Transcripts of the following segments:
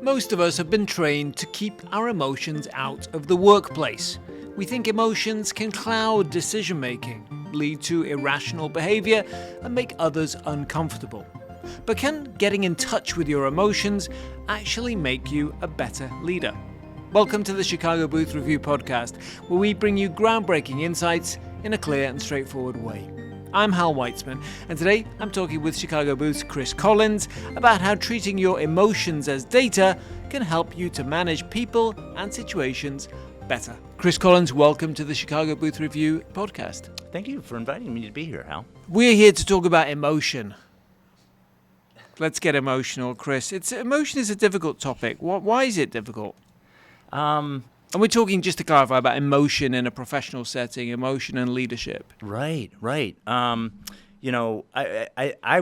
Most of us have been trained to keep our emotions out of the workplace. We think emotions can cloud decision-making, lead to irrational behavior, and make others uncomfortable. But can getting in touch with your emotions actually make you a better leader? Welcome to the Chicago Booth Review podcast, where we bring you groundbreaking insights in a clear and straightforward way. I'm Hal Weitzman, and today I'm talking with Chicago Booth's Chris Collins about how treating your emotions as data can help you to manage people and situations better. Chris Collins, welcome to the Chicago Booth Review podcast. Thank you for inviting me to be here, Hal. We're here to talk about emotion. Let's get emotional, Chris. Emotion is a difficult topic. Why is it difficult? And we're talking, just to clarify, about emotion in a professional setting, emotion and leadership. Right. I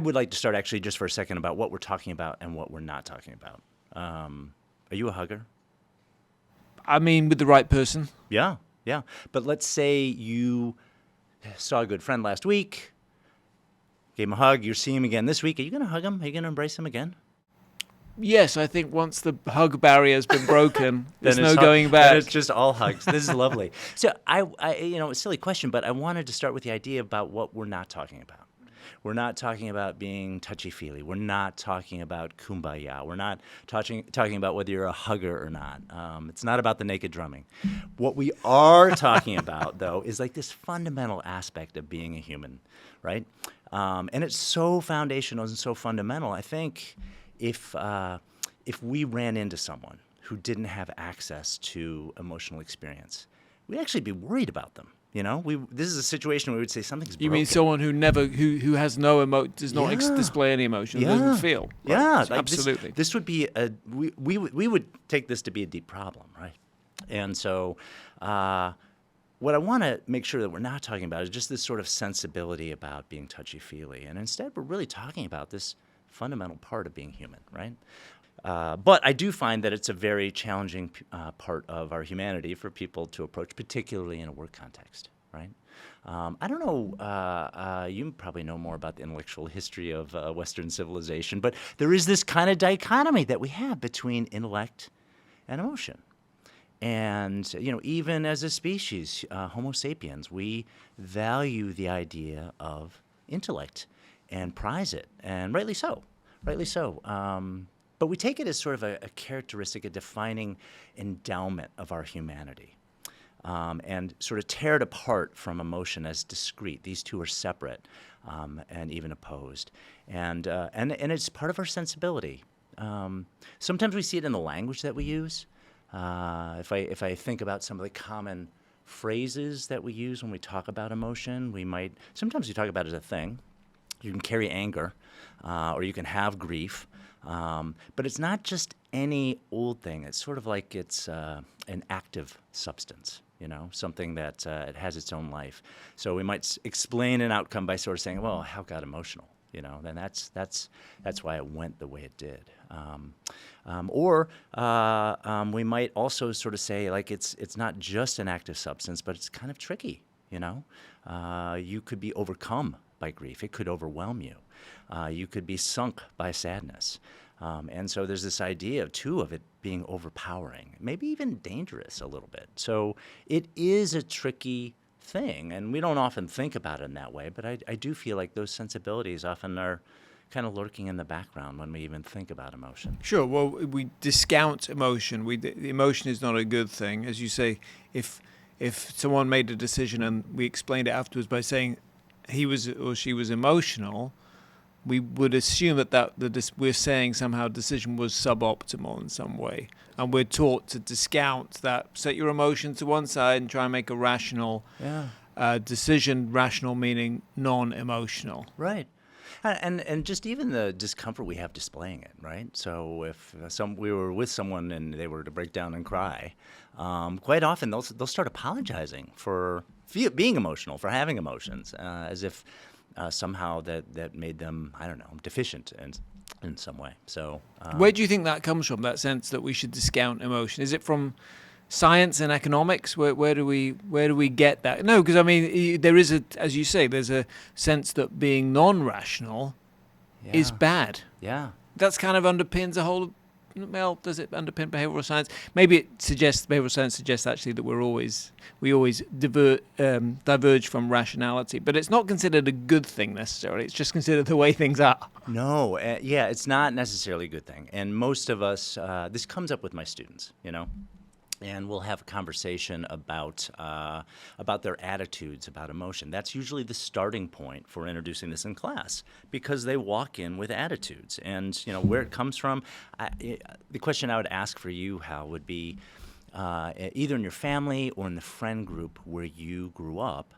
would like to start actually just for a second about what we're talking about and what we're not talking about. Are you a hugger? I mean, with the right person. Yeah. But let's say you saw a good friend last week, gave him a hug, you're seeing him again this week. Are you going to hug him? Are you going to embrace him again? Yes, I think once the hug barrier has been broken, there's no going back. Then it's just all hugs. This is lovely. So it's a silly question, but I wanted to start with the idea about what we're not talking about. We're not talking about being touchy-feely. We're not talking about kumbaya. We're not talking about whether you're a hugger or not. It's not about the naked drumming. What we are talking about, though, is like this fundamental aspect of being a human, right? And it's so foundational and so fundamental. I think if we ran into someone who didn't have access to emotional experience, we'd actually be worried about them. You know, this is a situation where we would say something's broken. You mean someone who has no does not display any emotion, doesn't feel? Right? Yeah, absolutely. This would be we would take this to be a deep problem, right? And so, what I want to make sure that we're not talking about is just this sort of sensibility about being touchy-feely, and instead we're really talking about this fundamental part of being human, right? But I do find that it's a very challenging part of our humanity for people to approach, particularly in a work context, right? I don't know, you probably know more about the intellectual history of Western civilization, but there is this kind of dichotomy that we have between intellect and emotion. And, even as a species, Homo sapiens, we value the idea of intellect and prize it, and rightly so. But we take it as sort of a characteristic, a defining endowment of our humanity, and sort of tear it apart from emotion as discrete. These two are separate and even opposed, and it's part of our sensibility. Sometimes we see it in the language that we use. If I think about some of the common phrases that we use when we talk about emotion, sometimes we talk about it as a thing. You can carry anger, or you can have grief, but it's not just any old thing. It's sort of like it's an active substance, something that it has its own life. So we might explain an outcome by sort of saying, well, how got emotional? Then that's why it went the way it did. Or we might also sort of say, like, it's not just an active substance, but it's kind of tricky. You could be overcome by grief. It could overwhelm you. You could be sunk by sadness. And so there's this idea, too, of it being overpowering, maybe even dangerous a little bit. So it is a tricky thing, and we don't often think about it in that way, but I do feel like those sensibilities often are kind of lurking in the background when we even think about emotion. Sure. Well, we discount emotion. The emotion is not a good thing. As you say, if someone made a decision and we explained it afterwards by saying he was or she was emotional, we would assume that we're saying somehow decision was suboptimal in some way. And we're taught to discount that, set your emotions to one side and try and make a rational decision, rational meaning non-emotional. Right. And just even the discomfort we have displaying it, right? So if we were with someone and they were to break down and cry, quite often they'll start apologizing for being emotional, for having emotions, as if somehow that made them, I don't know, deficient in some way. So where do you think that comes from, that sense that we should discount emotion? Is it from science and economics? Where do we get that? No, because I mean, there is as you say, there's a sense that being non-rational is bad. Yeah. That's kind of underpins the whole well, does it underpin behavioral science? Maybe it suggests, behavioral science suggests actually that we always diverge from rationality, but it's not considered a good thing necessarily. It's just considered the way things are. No, yeah, it's not necessarily a good thing. And most of us, this comes up with my students, and we'll have a conversation about their attitudes about emotion. That's usually the starting point for introducing this in class, because they walk in with attitudes, and where it comes from. The question I would ask for you, Hal, would be either in your family or in the friend group where you grew up,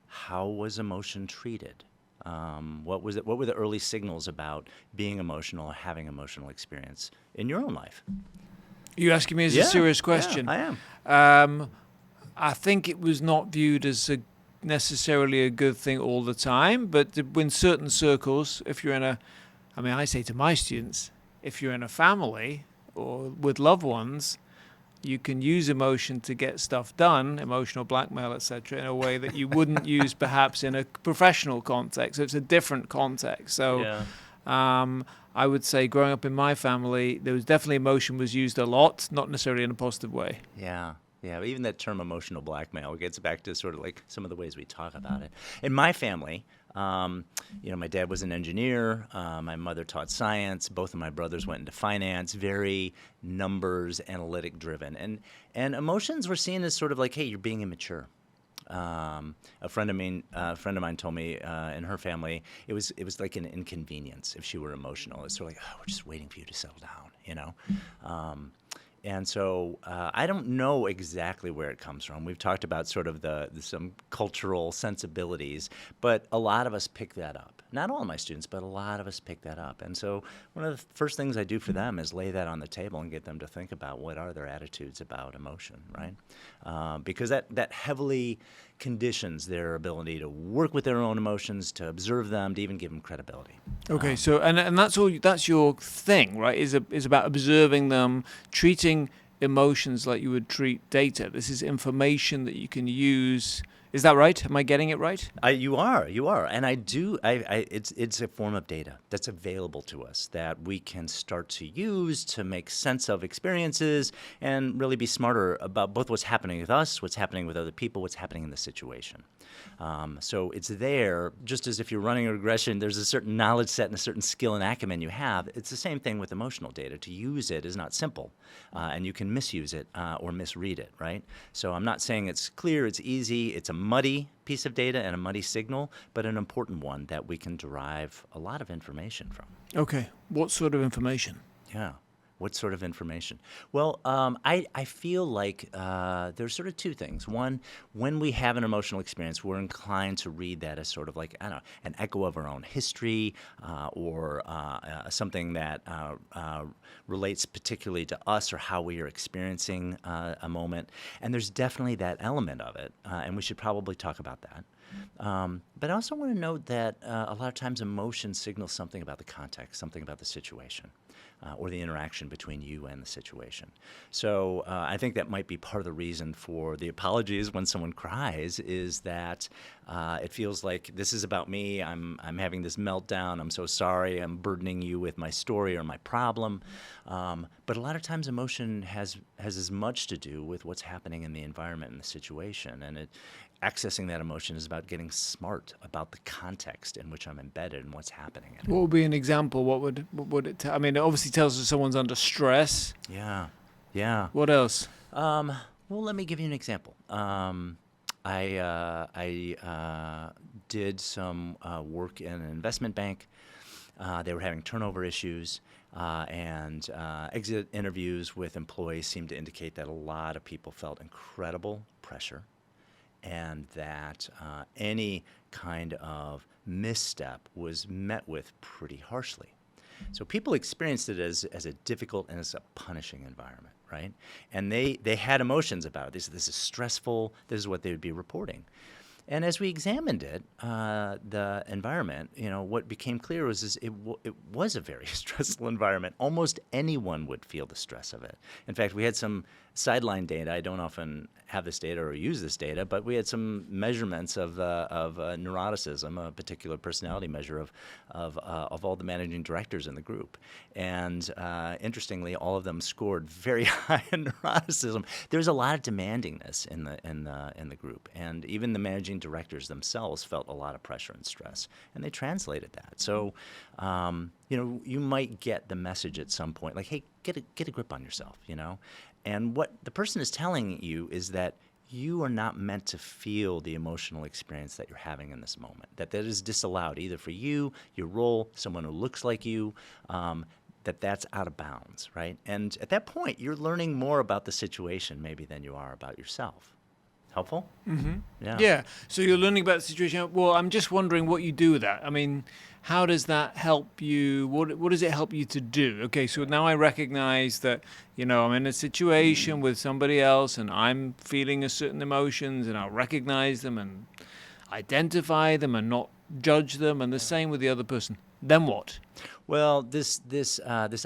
how was emotion treated? What was it? What were the early signals about being emotional or having emotional experience in your own life? You're asking me as a serious question. Yeah, I am. I think it was not viewed as necessarily a good thing all the time, but in certain circles, if you're I say to my students, if you're in a family or with loved ones, you can use emotion to get stuff done, emotional blackmail, etc., in a way that you wouldn't use perhaps in a professional context. So it's a different context. So. I would say growing up in my family, there was definitely emotion was used a lot, not necessarily in a positive way. Yeah. Even that term emotional blackmail gets back to sort of like some of the ways we talk about it. In my family, my dad was an engineer. My mother taught science. Both of my brothers went into finance, very numbers, analytic driven. And emotions were seen as sort of like, hey, you're being immature. A friend of mine told me in her family it was like an inconvenience if she were emotional. It's sort of like, oh, we're just waiting for you to settle down, And so I don't know exactly where it comes from. We've talked about sort of some cultural sensibilities, but a lot of us pick that up. Not all of my students, but a lot of us pick that up. And so one of the first things I do for them is lay that on the table and get them to think about what are their attitudes about emotion, right? Because that heavily conditions their ability to work with their own emotions, to observe them, to even give them credibility. Okay, so and that's your thing, right? Is about observing them, treating emotions like you would treat data. This is information that you can use. Is that right? Am I getting it right? You are, and I do. It's a form of data that's available to us that we can start to use to make sense of experiences and really be smarter about both what's happening with us, what's happening with other people, what's happening in the situation. So it's there, just as if you're running a regression, there's a certain knowledge set and a certain skill and acumen you have. It's the same thing with emotional data. To use it is not simple, and you can misuse it or misread it, right? So I'm not saying it's clear, it's easy, it's a muddy piece of data and a muddy signal, but an important one that we can derive a lot of information from. Okay. What sort of information? Yeah. What sort of information? Well, I feel like there's sort of two things. One, when we have an emotional experience, we're inclined to read that as sort of like, I don't know, an echo of our own history or something that relates particularly to us or how we are experiencing a moment. And there's definitely that element of it, and we should probably talk about that. But I also want to note that a lot of times emotion signals something about the context, something about the situation. Or the interaction between you and the situation. So I think that might be part of the reason for the apologies when someone cries is that it feels like this is about me, I'm having this meltdown, I'm so sorry, I'm burdening you with my story or my problem. But a lot of times emotion has as much to do with what's happening in the environment and the situation. And accessing that emotion is about getting smart about the context in which I'm embedded and what's happening. What would be an example? What would it tell? I mean, it obviously tells us someone's under stress. Yeah. What else? Well, let me give you an example. I did some work in an investment bank. They were having turnover issues, and exit interviews with employees seemed to indicate that a lot of people felt incredible pressure, and that any kind of misstep was met with pretty harshly. So people experienced it as a difficult and as a punishing environment, right? And they had emotions about it. This is stressful. This is what they would be reporting. And as we examined it, the environment, what became clear was it was a very stressful environment. Almost anyone would feel the stress of it. In fact, we had some sideline data. I don't often have this data or use this data, but we had some measurements of neuroticism, a particular personality measure of all the managing directors in the group. And interestingly, all of them scored very high in neuroticism. There's a lot of demandingness in the group, and even the managing directors themselves felt a lot of pressure and stress, and they translated that. So, you might get the message at some point, like, hey, get a grip on yourself, And what the person is telling you is that you are not meant to feel the emotional experience that you're having in this moment, that is disallowed either for you, your role, someone who looks like you, that's out of bounds, right? And at that point, you're learning more about the situation maybe than you are about yourself. Helpful? Mm-hmm. Yeah. Yeah. So you're learning about the situation. Well, I'm just wondering what you do with that. I mean, how does that help you? What does it help you to do? Okay, so now I recognize that, I'm in a situation with somebody else and I'm feeling a certain emotions, and I'll recognize them and identify them and not judge them, and the same with the other person. Then what? Well, this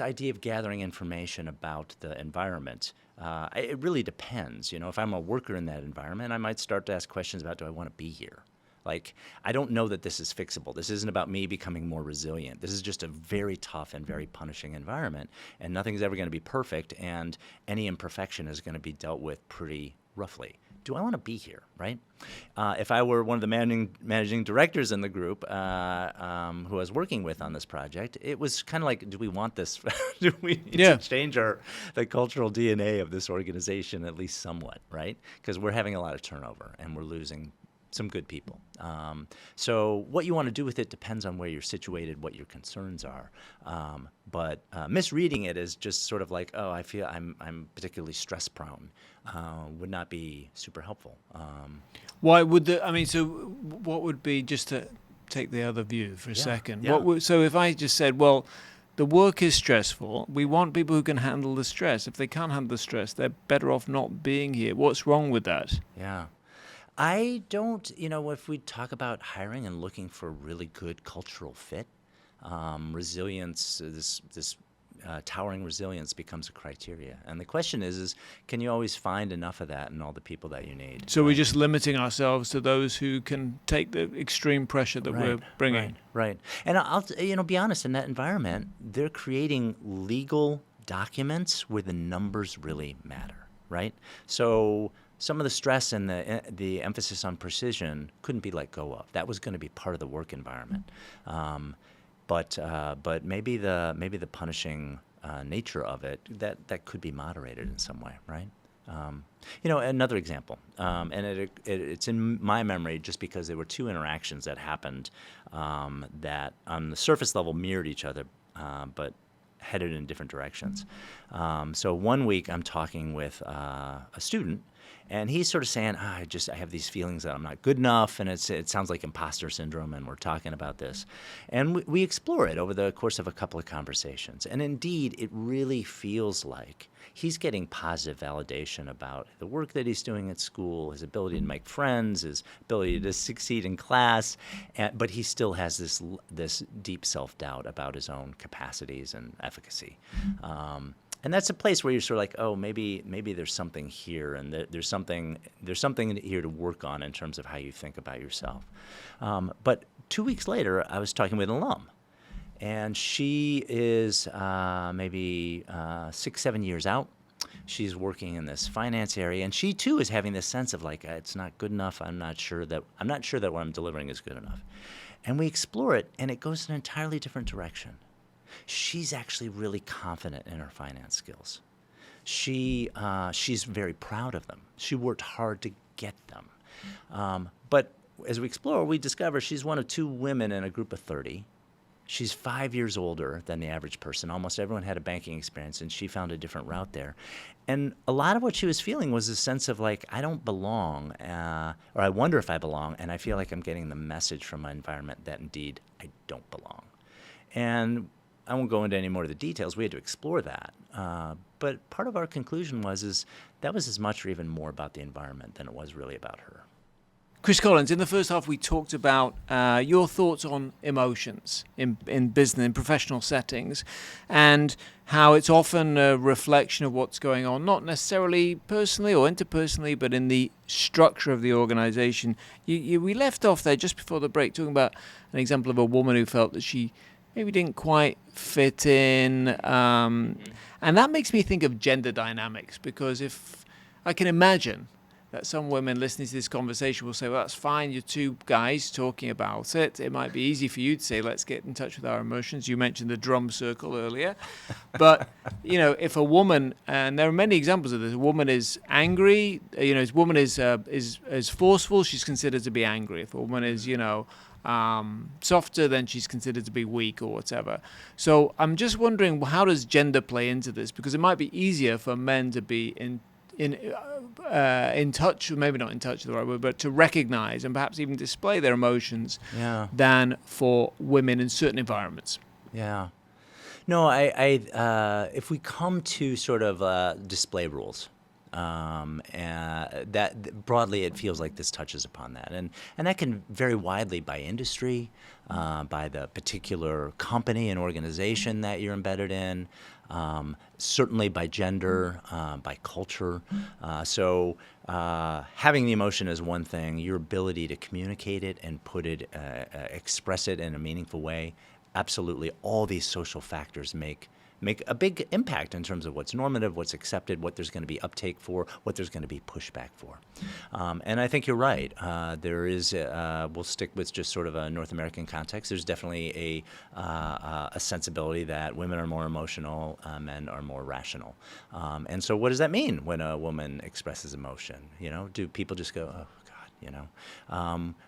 idea of gathering information about the environment, it really depends. If I'm a worker in that environment, I might start to ask questions about, do I want to be here? Like, I don't know that this is fixable. This isn't about me becoming more resilient. This is just a very tough and very punishing environment, and nothing's ever going to be perfect, and any imperfection is going to be dealt with pretty roughly. Do I want to be here, right? If I were one of the managing directors in the group who I was working with on this project, it was kind of like, do we want this? Do we need to change the cultural DNA of this organization at least somewhat, right? Because we're having a lot of turnover and we're losing some good people. So what you want to do with it depends on where you're situated, what your concerns are. But misreading it as just sort of like, oh, I feel I'm particularly stress prone, would not be super helpful. Why would so what would be, just to take the other view for a second, so if I just said, well, the work is stressful, we want people who can handle the stress. If they can't handle the stress, they're better off not being here. What's wrong with that? Yeah. I don't, if we talk about hiring and looking for a really good cultural fit, resilience, this towering resilience becomes a criteria. And the question is can you always find enough of that in all the people that you need? So we're just limiting ourselves to those who can take the extreme pressure that we're bringing. Right. And I'll, be honest, in that environment, they're creating legal documents where the numbers really matter, right? So some of the stress and the emphasis on precision couldn't be let go of. That was going to be part of the work environment. But maybe the punishing nature of it that could be moderated in some way, right? Another example, and it's in my memory just because there were two interactions that happened that on the surface level mirrored each other, but headed in different directions. So one week I'm talking with a student. And he's sort of saying, I have these feelings that I'm not good enough, and it sounds like imposter syndrome, and we're talking about this. And we explore it over the course of a couple of conversations. And indeed, it really feels like he's getting positive validation about the work that he's doing at school, his ability to make friends, his ability to succeed in class, but he still has this deep self-doubt about his own capacities and efficacy. And that's a place where you're sort of like, oh, maybe there's something here, and there's something here to work on in terms of how you think about yourself. But 2 weeks later, I was talking with an alum, and she is maybe 6-7 years out. She's working in this finance area, and she too is having this sense of like, it's not good enough. I'm not sure that what I'm delivering is good enough. And we explore it, and it goes in an entirely different direction. She's actually really confident in her finance skills. She's very proud of them. She worked hard to get them. But as we explore, we discover she's one of 2 women in a group of 30. She's 5 years older than the average person. Almost everyone had a banking experience, and she found a different route there. And a lot of what she was feeling was a sense of like, I don't belong, or I wonder if I belong, and I feel like I'm getting the message from my environment that indeed I don't belong. And I won't go into any more of the details. We had to explore that. But part of our conclusion was that was as much or even more about the environment than it was really about her. Chris Collins, in the first half, we talked about your thoughts on emotions in business, in professional settings, and how it's often a reflection of what's going on, not necessarily personally or interpersonally, but in the structure of the organization. We left off there just before the break talking about an example of a woman who felt that she maybe didn't quite fit in. And that makes me think of gender dynamics, because if I can imagine that some women listening to this conversation will say, well, that's fine, you're two guys talking about it. It might be easy for you to say, let's get in touch with our emotions. You mentioned the drum circle earlier. But, if a woman, and there are many examples of this, a woman is angry, if a woman is forceful, she's considered to be angry. If a woman is, softer, then she's considered to be weak or whatever. So I'm just wondering, how does gender play into this? Because it might be easier for men to be in touch, maybe not in touch is the right word, but to recognize and perhaps even display their emotions than for women in certain environments. Yeah. No, if we come to sort of display rules, that broadly it feels like this touches upon that, and that can vary widely by industry, by the particular company and organization that you're embedded in, certainly by gender, by culture. So having the emotion is one thing. Your ability to communicate it and express it in a meaningful way, absolutely. All these social factors make a big impact in terms of what's normative, what's accepted, what there's going to be uptake for, what there's going to be pushback for. And I think you're right. There is, we'll stick with just sort of a North American context. There's definitely a sensibility that women are more emotional, men are more rational. And so what does that mean when a woman expresses emotion? Do people just go, oh,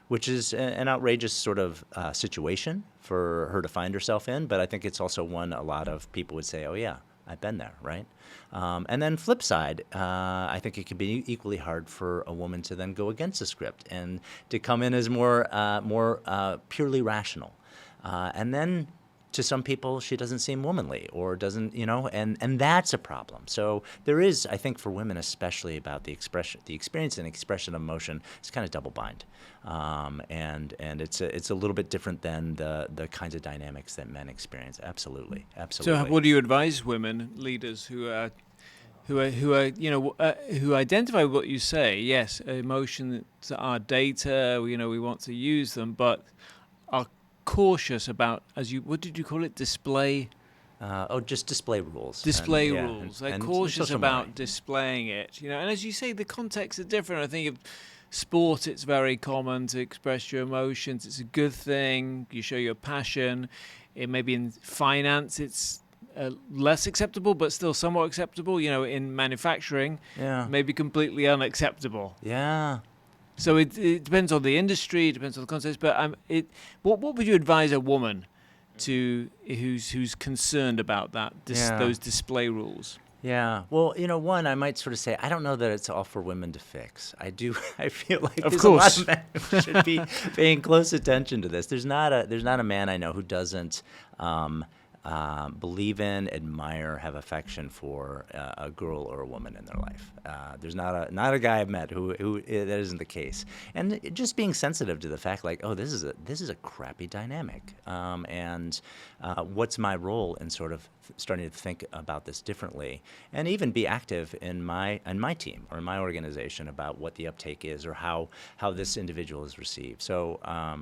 which is an outrageous sort of situation for her to find herself in, but I think it's also one a lot of people would say, oh yeah, I've been there, right? And then flip side, I think it can be equally hard for a woman to then go against the script and to come in as more purely rational. And then to some people, she doesn't seem womanly or doesn't, and that's a problem. So there is, I think, for women especially about the experience and expression of emotion, it's kind of double bind. And it's a little bit different than the kinds of dynamics that men experience. Absolutely. So what do you advise women leaders who identify what you say? Yes, emotions are data, we want to use them, but are cautious about, what did you call it, display? Just display rules. Display rules. They're cautious about media. displaying it. And as you say, the contexts are different. I think of sport, it's very common to express your emotions. It's a good thing. You show your passion. It may be in finance, it's less acceptable, but still somewhat acceptable. In manufacturing, maybe completely unacceptable. Yeah. So it depends on the industry, it depends on the context. But what would you advise a woman to who's concerned about that those display rules? Yeah. Well, one, I might sort of say, I don't know that it's all for women to fix. I feel like of there's course. a lot of men who should be paying close attention to this. There's not a man I know who doesn't believe in, admire, have affection for a girl or a woman in their life. There's not a guy I've met who that isn't the case. And just being sensitive to the fact, like, oh, this is a crappy dynamic. And what's my role in sort of starting to think about this differently, and even be active in my team or in my organization about what the uptake is or how this individual is received. So I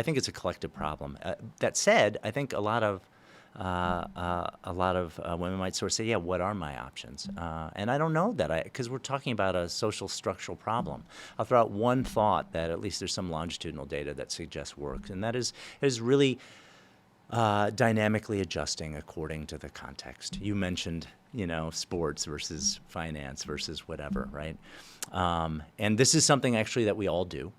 think it's a collective problem. That said, I think a lot of women might sort of say, yeah, what are my options? And I don't know because we're talking about a social structural problem. I'll throw out one thought that at least there's some longitudinal data that suggests works, and that is really dynamically adjusting according to the context. You mentioned, sports versus finance versus whatever, right? And this is something actually that we all do.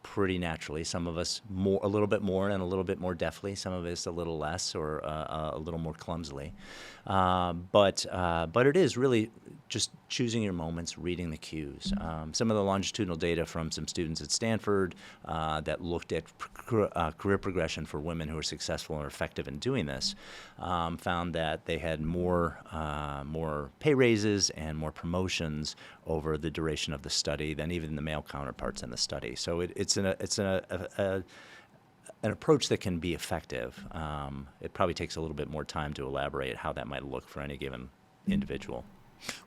pretty naturally. Some of us a little bit more and a little bit more deftly. Some of us a little less or a little more clumsily. But it is really just choosing your moments, reading the cues. Some of the longitudinal data from some students at Stanford that looked at career progression for women who are successful and effective in doing this found that they had more pay raises and more promotions over the duration of the study than even the male counterparts in the study. So it's an approach that can be effective. It probably takes a little bit more time to elaborate how that might look for any given individual.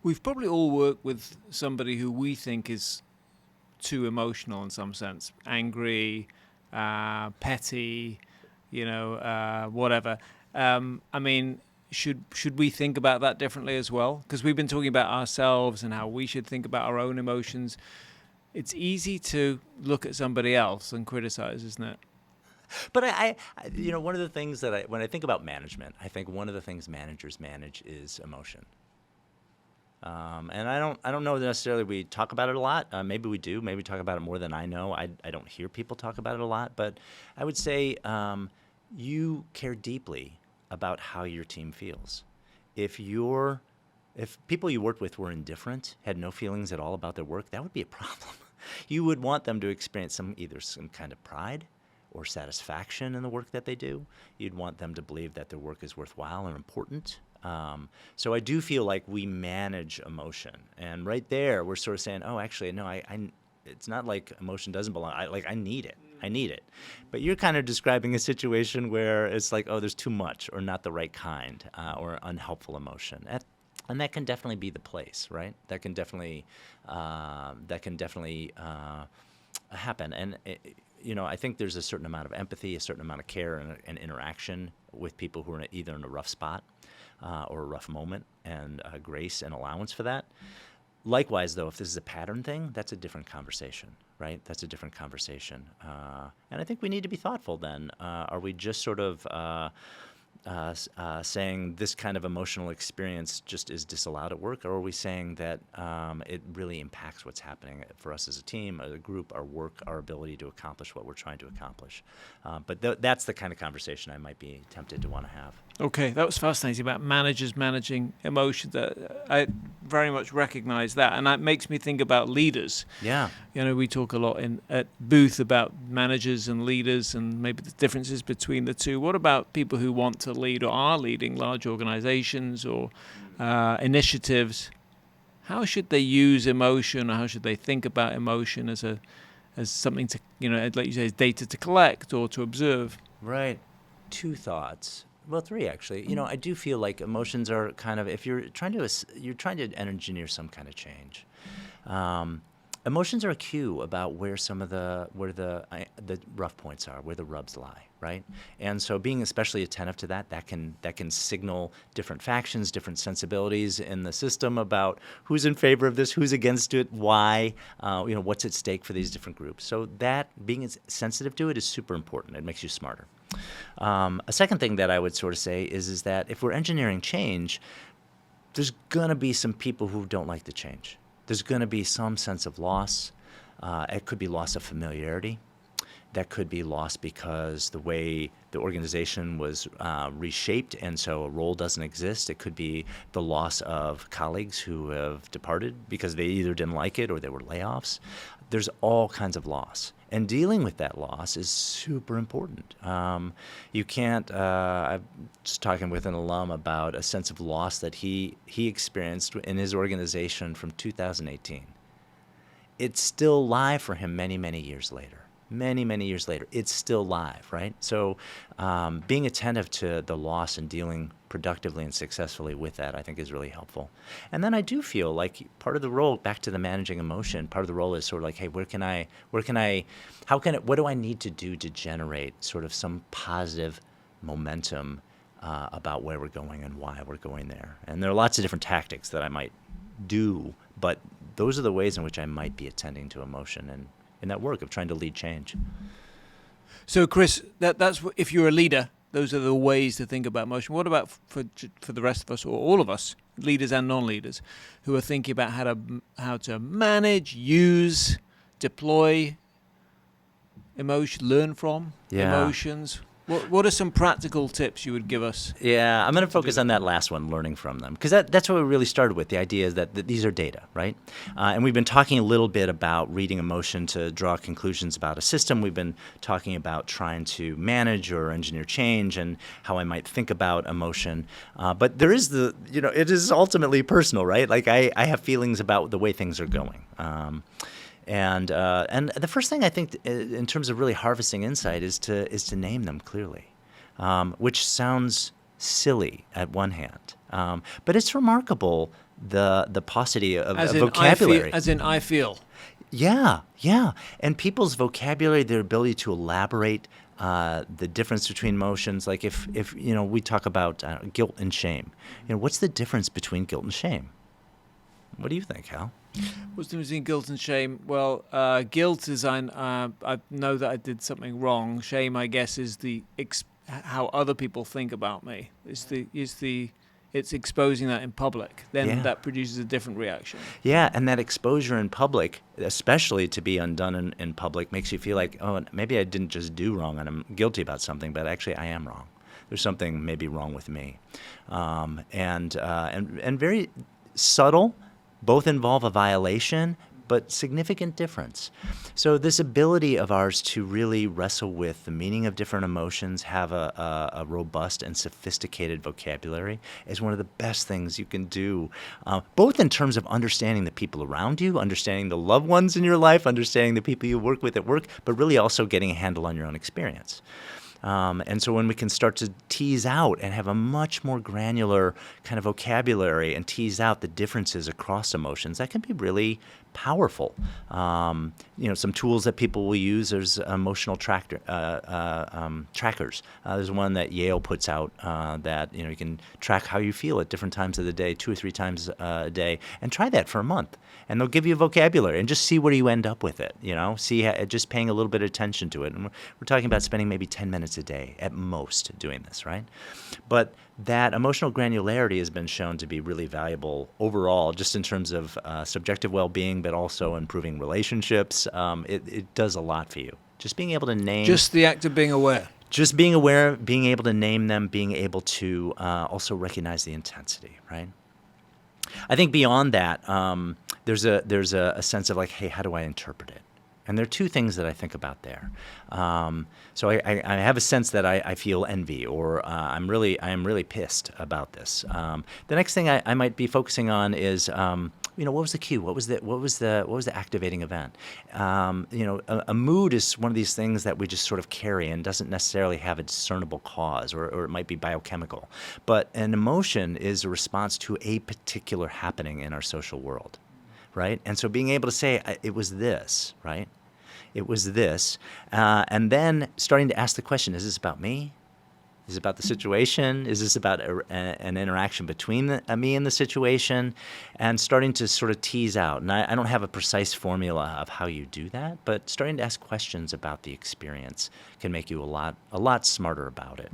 We've probably all worked with somebody who we think is too emotional in some sense, angry, petty, whatever. I mean, should we think about that differently as well? Because we've been talking about ourselves and how we should think about our own emotions. It's easy to look at somebody else and criticize, isn't it? But one of the things that when I think about management, I think one of the things managers manage is emotion. And I don't know necessarily we talk about it a lot. Maybe we do. Maybe we talk about it more than I know. I don't hear people talk about it a lot. But I would say you care deeply about how your team feels. If people you worked with were indifferent, had no feelings at all about their work, that would be a problem. You would want them to experience either some kind of pride or satisfaction in the work that they do. You'd want them to believe that their work is worthwhile and important. So I do feel like we manage emotion, and right there we're sort of saying, oh, actually, no, it's not like emotion doesn't belong. I need it. I need it. But you're kind of describing a situation where it's like, oh, there's too much or not the right kind or unhelpful emotion. And that can definitely be the place, right? That can definitely happen. And I think there's a certain amount of empathy, a certain amount of care and interaction with people who are either in a rough spot or a rough moment, and grace and allowance for that. Likewise, though, if this is a pattern thing, that's a different conversation, right? That's a different conversation. And I think we need to be thoughtful then. Are we just sort of saying this kind of emotional experience just is disallowed at work, or are we saying that it really impacts what's happening for us as a team, as a group, our work, our ability to accomplish what we're trying to accomplish? But that's the kind of conversation I might be tempted to want to have. Okay, that was fascinating about managers managing emotions. I very much recognize that, and that makes me think about leaders. Yeah. We talk a lot at Booth about managers and leaders and maybe the differences between the two. What about people who want to lead or are leading large organizations or initiatives? How should they use emotion, or how should they think about emotion as something to, like you say, as data to collect or to observe? Right. Two thoughts. Well, three actually. I do feel like emotions are kind of, if you're trying to engineer some kind of change. Emotions are a cue about where the rough points are, where the rubs lie, right? And so being especially attentive to that can signal different factions, different sensibilities in the system about who's in favor of this, who's against it, why, what's at stake for these different groups. So that being sensitive to it is super important. It makes you smarter. A second thing that I would sort of say is that if we're engineering change, there's going to be some people who don't like the change. There's going to be some sense of loss. It could be loss of familiarity. That could be loss because the way the organization was reshaped and so a role doesn't exist. It could be the loss of colleagues who have departed because they either didn't like it or there were layoffs. There's all kinds of loss. And dealing with that loss is super important. You can't, I was talking with an alum about a sense of loss that he experienced in his organization from 2018. It's still live for him many, many years later. Many, many years later, it's still live, right? So being attentive to the loss and dealing productively and successfully with that, I think, is really helpful. And then I do feel like part of the role, back to the managing emotion, part of the role is sort of like, hey, what do I need to do to generate sort of some positive momentum about where we're going and why we're going there? And there are lots of different tactics that I might do, but those are the ways in which I might be attending to emotion and in that work of trying to lead change. So, Chris, that's if you're a leader, those are the ways to think about emotion. What about for the rest of us, or all of us, leaders and non-leaders, who are thinking about how to manage, use, deploy learn from Yeah. emotions. What are some practical tips you would give us? Yeah, I'm going to focus on that last one, learning from them, because that's what we really started with. The idea is that these are data, right? And we've been talking a little bit about reading emotion to draw conclusions about a system. We've been talking about trying to manage or engineer change and how I might think about emotion. But there is it is ultimately personal, right? Like I have feelings about the way things are going. And the first thing I think in terms of really harvesting insight is to name them clearly, which sounds silly at one hand, but it's remarkable the paucity of vocabulary. I feel. Yeah, and people's vocabulary, their ability to elaborate the difference between emotions. Like if we talk about guilt and shame, what's the difference between guilt and shame? What do you think, Hal? What's the difference between guilt and shame? Well, guilt is I know that I did something wrong. Shame, I guess, is how other people think about me. It's exposing that in public. Then that produces a different reaction. Yeah, and that exposure in public, especially to be undone in public, makes you feel like, oh, maybe I didn't just do wrong and I'm guilty about something, but actually I am wrong. There's something maybe wrong with me, and very subtle. Both involve a violation, but significant difference. So this ability of ours to really wrestle with the meaning of different emotions, have a robust and sophisticated vocabulary, is one of the best things you can do, both in terms of understanding the people around you, understanding the loved ones in your life, understanding the people you work with at work, but really also getting a handle on your own experience. And so when we can start to tease out and have a much more granular kind of vocabulary and tease out the differences across emotions, that can be really powerful. Some tools that people will use, there's emotional trackers. There's one that Yale puts out that you can track how you feel at different times of the day, 2 or 3 times a day, and try that for a month. And they'll give you a vocabulary and just see where you end up with it, just paying a little bit of attention to it. And we're talking about spending maybe 10 minutes a day at most doing this, right? But that emotional granularity has been shown to be really valuable overall, just in terms of subjective well-being, but also improving relationships. It does a lot for you. Just being able to name. Just the act of being aware. Just being aware, being able to name them, being able to also recognize the intensity, right? I think beyond that, there's a sense of like, hey, how do I interpret it? And there are 2 things that I think about there. So I have a sense that I feel envy, or I am really pissed about this. The next thing I might be focusing on is what was the cue? What was the activating event? A mood is one of these things that we just sort of carry and doesn't necessarily have a discernible cause, or it might be biochemical. But an emotion is a response to a particular happening in our social world, right? And so being able to say, it was this, right? It was this. And then starting to ask the question, is this about me? Is it about the situation? Is this about an interaction between me and the situation? And starting to sort of tease out. And I don't have a precise formula of how you do that, but starting to ask questions about the experience can make you a lot smarter about it.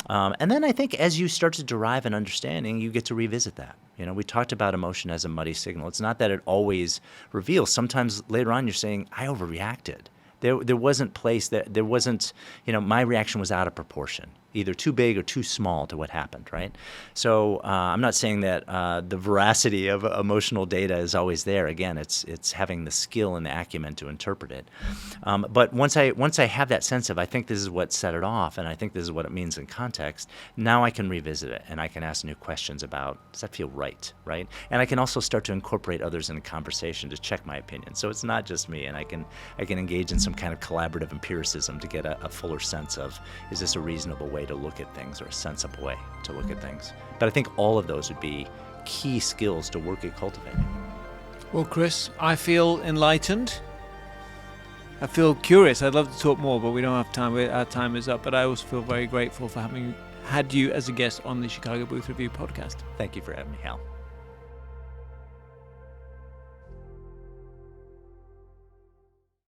And then I think as you start to derive an understanding, you get to revisit that. We talked about emotion as a muddy signal. It's not that it always reveals. Sometimes later on you're saying, I overreacted. There wasn't my reaction was out of proportion, either too big or too small to what happened, right? So I'm not saying that the veracity of emotional data is always there. Again, it's having the skill and the acumen to interpret it. But once I have that sense of, I think this is what set it off, and I think this is what it means in context, now I can revisit it, and I can ask new questions about, does that feel right? And I can also start to incorporate others in a conversation to check my opinion. So it's not just me, and I can engage in some kind of collaborative empiricism to get a fuller sense of, is this a reasonable way to look at things, or a sensible way to look at things? But I think all of those would be key skills to work at cultivating. Well, Chris, I feel enlightened. I feel curious. I'd love to talk more, but we don't have time. Our time is up. But I also feel very grateful for having had you as a guest on the Chicago Booth Review podcast. Thank you for having me, Hal.